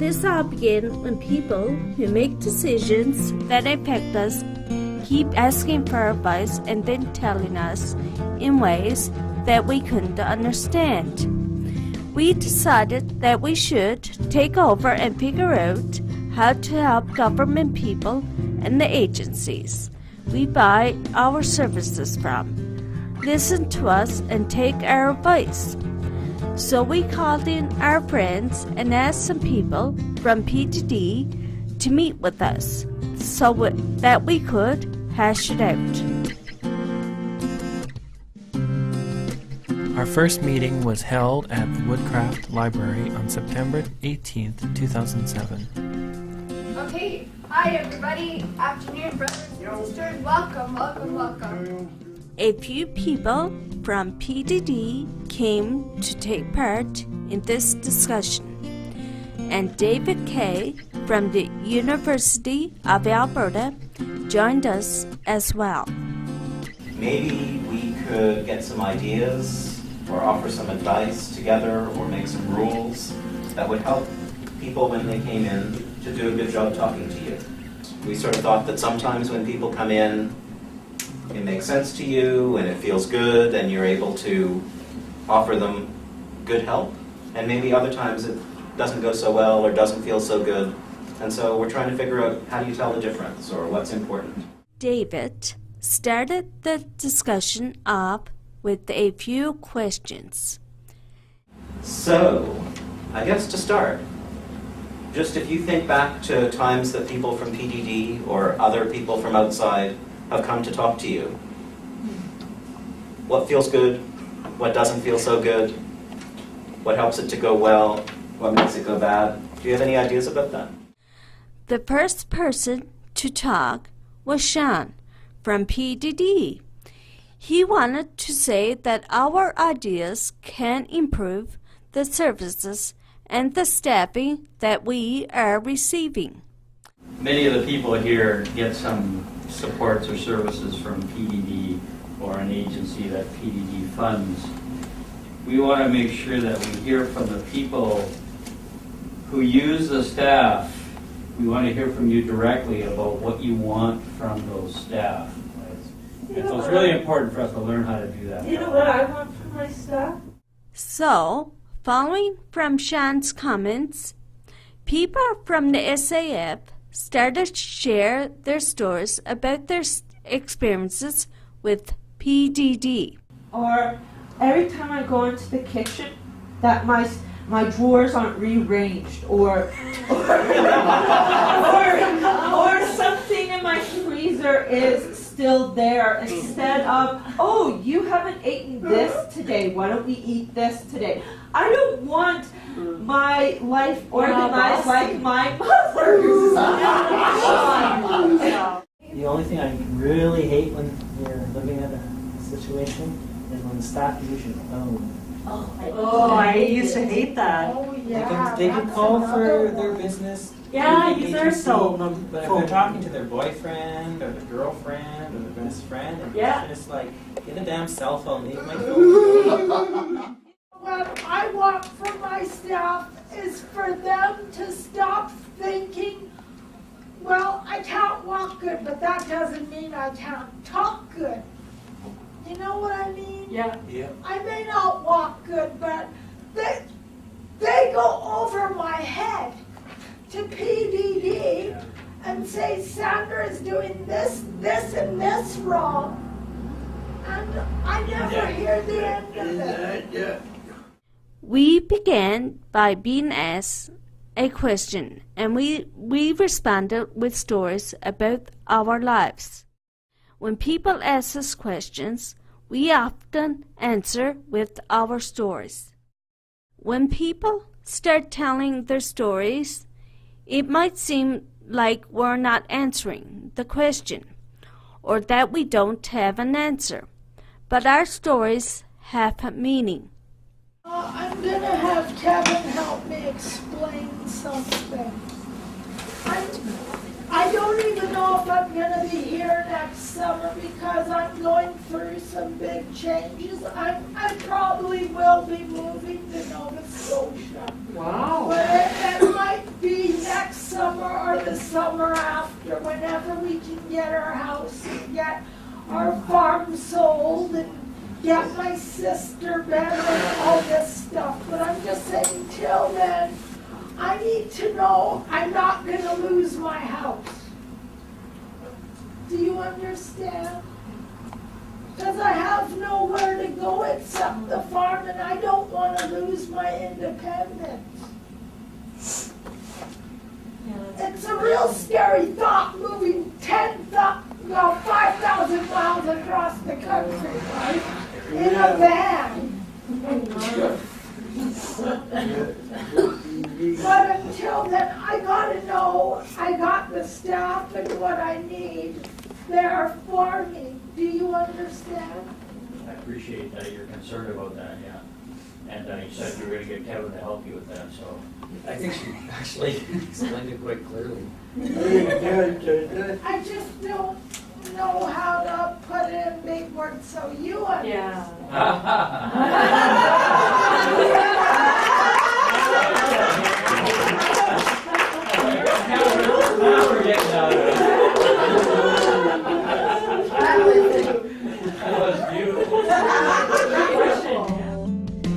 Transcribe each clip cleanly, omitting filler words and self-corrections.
This all began when people who make decisions that affect us keep asking for advice and then telling us in ways that we couldn't understand. We decided that we should take over and figure out how to help government people and the agencies we buy our services from listen to us and take our advice. So we called in our friends and asked some people from PDD to meet with us so that we could hash it out. Our first meeting was held at the Woodcraft Library on September 18th, 2007. Okay, hi everybody, afternoon brothers and sisters, welcome. A few people from PDD came to take part in this discussion, and David Kay from the University of Alberta joined us as well. Maybe we could get some ideas or offer some advice together or make some rules that would help people when they came in to do a good job talking to you. We sort of thought that sometimes when people come in, it makes sense to you and it feels good and you're able to offer them good help. And maybe other times it doesn't go so well or doesn't feel so good. And so we're trying to figure out how do you tell the difference or what's important. David started the discussion off with a few questions. So, I guess to start, just if you think back to times that people from PDD or other people from outside have come to talk to you, what feels good, what doesn't feel so good, what helps it to go well, what makes it go bad? Do you have any ideas about that? The first person to talk was Sean from PDD. He wanted to say that our ideas can improve the services and the staffing that we are receiving. Many of the people here get some supports or services from PDD or an agency that PDD funds. We want to make sure that we hear from the people who use the staff. We want to hear from you directly about what you want from those staff. And so it's really important for us to learn how to do that. You know what I want from my staff? So, following from Sean's comments, people from the SAF started to share their stories about their experiences with PDD. Or every time I go into the kitchen, that my drawers aren't rearranged, or something in my freezer is still there instead of, oh, you haven't eaten this today, why don't we eat this today? I don't want my life organized like my mother's. The only thing I really hate when you're living at a situation is when the staff use your phone. Oh, I used to hate that. Oh, yeah. They can call for their business. Yeah, use their cell But if they're talking to their boyfriend or their girlfriend or their best friend, and Yeah. it's just like, get a damn cell phone, leave my phone. What I want from my staff is for them to stop thinking, well, I can't walk good, but that doesn't mean I can't talk good. You know what I mean? Yeah. I may not walk good, but they go over my head to PDD and say Sandra's doing this, and this wrong. And I never hear the end of it. We began by being asked a question, and we responded with stories about our lives. When people ask us questions, we often answer with our stories. When people start telling their stories, it might seem like we're not answering the question, or that we don't have an answer, but our stories have a meaning. I'm going to have Kevin help me explain something. I I don't even know if I'm gonna be here next summer because I'm going through some big changes. I probably will be moving to Nova Scotia. Wow. But it might be next summer or the summer after, whenever we can get our house and get our farm sold and get my sister better and all this stuff. But I'm just saying, till then, I need to know I'm not gonna lose my house. Do you understand? Because I have nowhere to go except the farm, and I don't want to lose my independence. It's a real scary thought, moving 5,000 miles across the country, right? In a van. But until then, I gotta know I got the staff and what I need there for me. Do you understand? I appreciate that you're concerned about that, yeah. And you said you were gonna get Kevin to help you with that, so. I think she actually explained it quite clearly. I just don't know how to put it in big words so you understand. Now we're getting out of it. That was beautiful.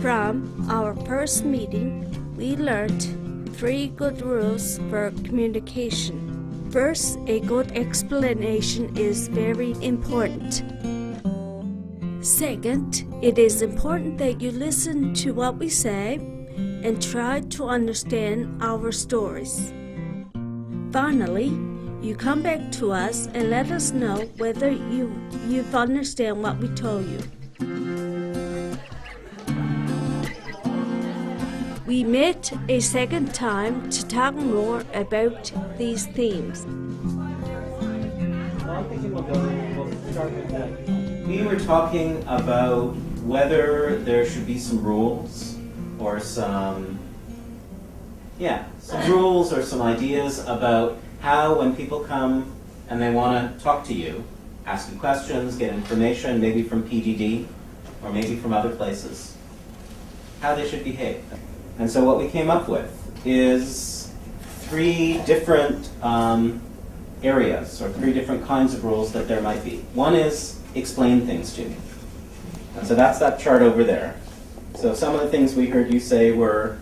From our first meeting, we learned 3 good rules for communication. First, a good explanation is very important. Second, it is important that you listen to what we say and try to understand our stories. Finally, you come back to us and let us know whether you've understand what we told you. We met a second time to talk more about these themes. Well, I'm thinking we'll start with that. We were talking about whether there should be some rules or some rules or some ideas about how, when people come and they want to talk to you, ask you questions, get information, maybe from PDD or maybe from other places, how they should behave. And so what we came up with is 3 different areas or 3 different kinds of rules that there might be. One is explain things to me. And so that's that chart over there. So some of the things we heard you say were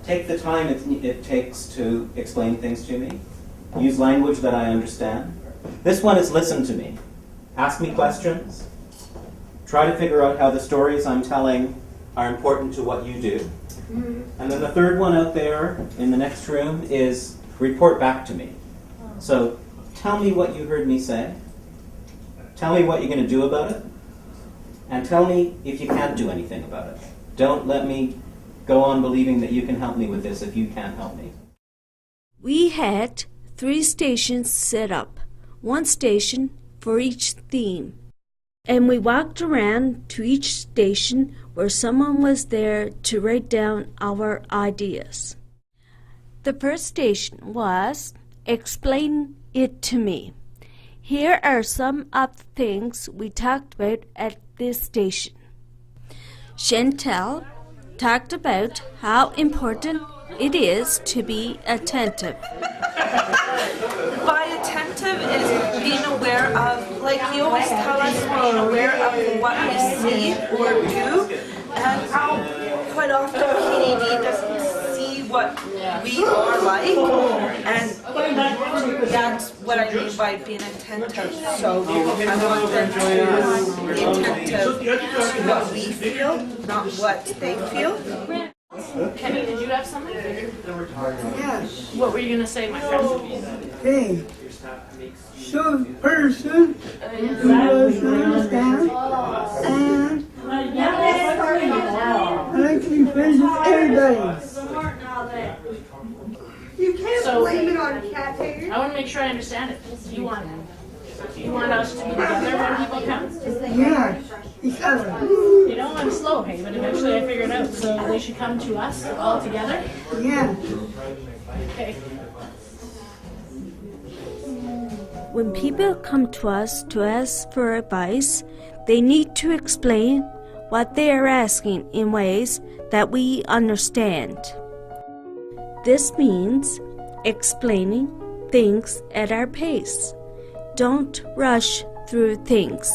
take the time it takes to explain things to me. Use language that I understand. This one is listen to me. Ask me questions. Try to figure out how the stories I'm telling are important to what you do. And then the third one out there in the next room is report back to me. So tell me what you heard me say. Tell me what you're going to do about it. And tell me if you can't do anything about it. Don't let me go on believing that you can help me with this if you can't help me. We had 3 stations set up, 1 station for each theme. And we walked around to each station where someone was there to write down our ideas. The first station was explain it to me. Here are some of the things we talked about at this station. Chantel talked about how important it is to be attentive. By attentive is being aware of, like you always tell us, being aware of what we see or do. And quite often PDD doesn't see what we are like. And that's what I mean by being attentive. So I want them to be attentive to what we feel, not what they feel. Kenny, did you have something? Yes. What were you gonna say, my friend? Hey, so person who doesn't understand, and I like to be friends with everybody. You can't So- blame it on cat hair. I want to make sure I understand it. You want us to be together when people come? Yeah, each other. You know, I'm slow, hey, but eventually I figure it out. So they should come to us all together. Yeah. Okay. When people come to us to ask for advice, they need to explain what they are asking in ways that we understand. This means explaining things at our pace. Don't rush through things.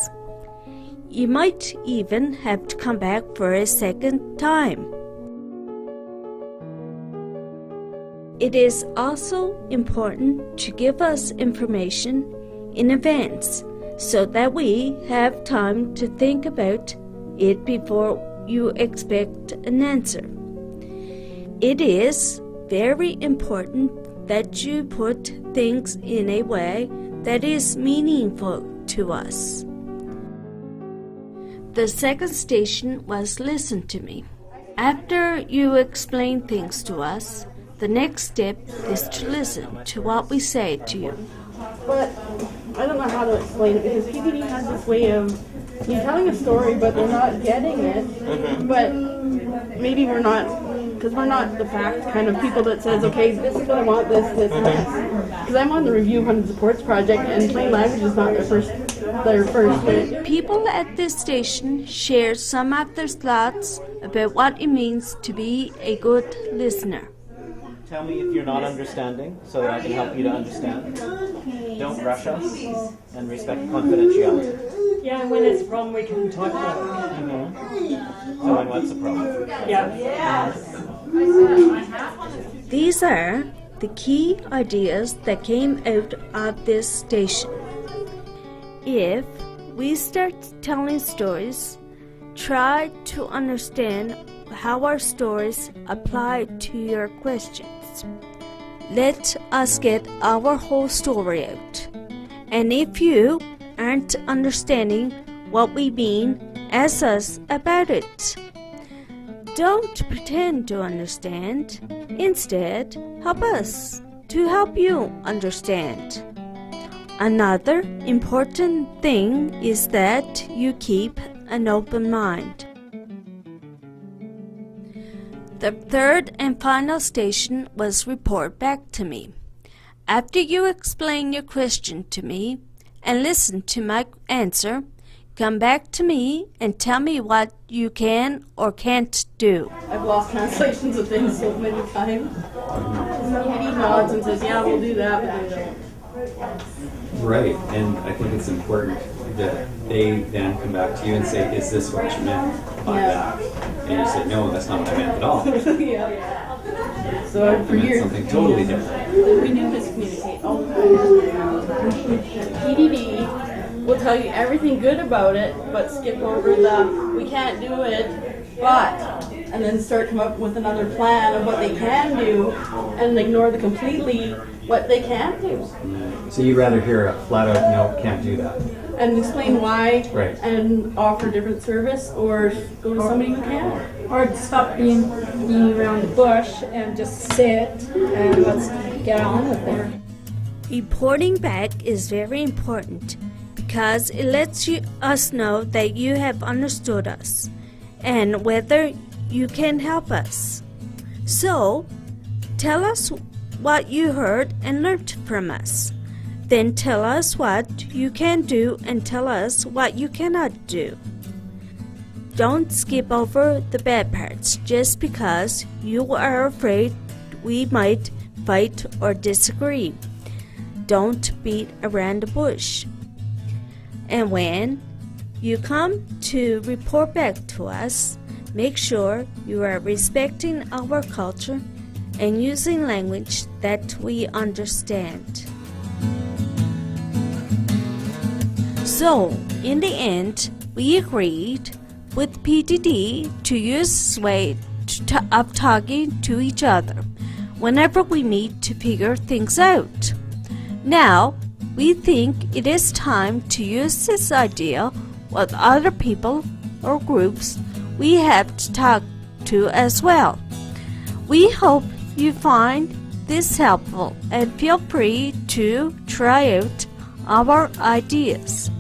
You might even have to come back for a second time. It is also important to give us information in advance so that we have time to think about it before you expect an answer. It is very important that you put things in a way that is meaningful to us. The second station was listen to me. After you explain things to us, the next step is to listen to what we say to you. But I don't know how to explain it because PPD has this way of telling a story, but they're not getting it. But maybe we're not, because we're not the fact kind of people that says, okay, this is what I want, this, and this. Because I'm on the Review 100 Supports project, and plain language is not their first. People at this station share some of their thoughts about what it means to be a good listener. Tell me if you're not understanding so that I can help you to understand. Don't rush us and respect confidentiality. Yeah, and when it's a problem, we can talk about it. Mm-hmm. So then what's the problem? Yeah. Yes. These are the key ideas that came out of this station. If we start telling stories, try to understand how our stories apply to your questions. Let us get our whole story out. And if you aren't understanding what we mean, ask us about it. Don't pretend to understand. Instead, help us to help you understand. Another important thing is that you keep an open mind. The third and final station was report back to me. After you explain your question to me and listen to my answer, come back to me and tell me what you can or can't do. I've lost translations of things so many times. He nods and says, yeah, we'll do that, but they don't. Right, and I think it's important that they then come back to you and say, is this what you meant by that? And you say, no, that's not what I meant at all. Yeah. So for years, something totally different. We do miscommunicate all the time. PDD will tell you everything good about it, but skip over the, we can't do it, but, and then start come up with another plan of what they can do, and ignore the completely what they can't do. So you'd rather hear a flat out, no, can't do that. And explain why, right. And offer different service, or go to somebody who can. Or stop being around the bush and just sit and let's get on with it. Reporting back is very important because it lets us know that you have understood us and whether you can help us. So, tell us what you heard and learned from us. Then tell us what you can do and tell us what you cannot do. Don't skip over the bad parts just because you are afraid we might fight or disagree. Don't beat around the bush. And when you come to report back to us, make sure you are respecting our culture and using language that we understand. So, in the end, we agreed with PDD to use this way of talking to each other whenever we meet to figure things out. Now, we think it is time to use this idea with other people or groups we have to talk to as well. We hope you find this helpful and feel free to try out our ideas.